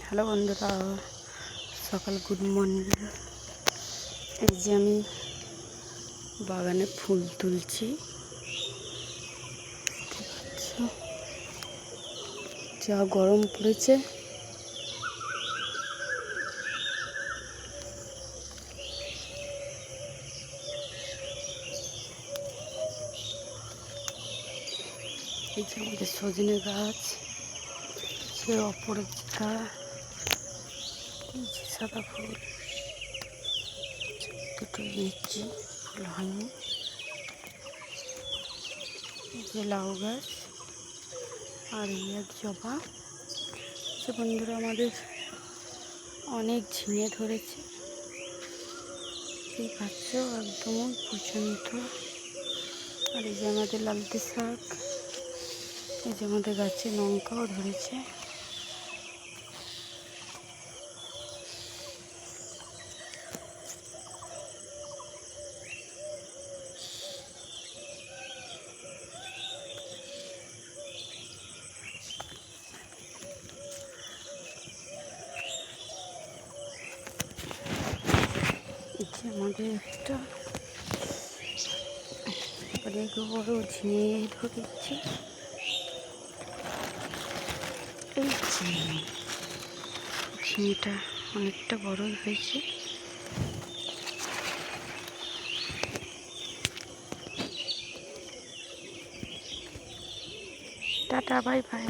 Hello বন্ধুরা, সকাল good morning. এই যে আমি বাগানে ফুল তুলছি, যা গরম পড়েছে। এই যে আমাদের সজনে গাছ, সে অপরাজিতা, এই যে সাদা ফুল, দুটো নিচ্ছি, ফুল হয়নি। এই যে লাউ গাছ আর এই এক জবা। সে বন্ধুরা আমাদের অনেক ঝিঙে ধরেছে, এই পাচ্ছ একদম পর্যন্ত। আর এই যে আমাদের লালতি শাক, এই যে আমাদের গাছে লঙ্কাও ধরেছে। এই যে আমাদের একটা অনেক বড় ঝিঙে ধরেছে। এই ঝিঙেটা অনেকটা বড়ই হয়েছে। Tata, bye bye.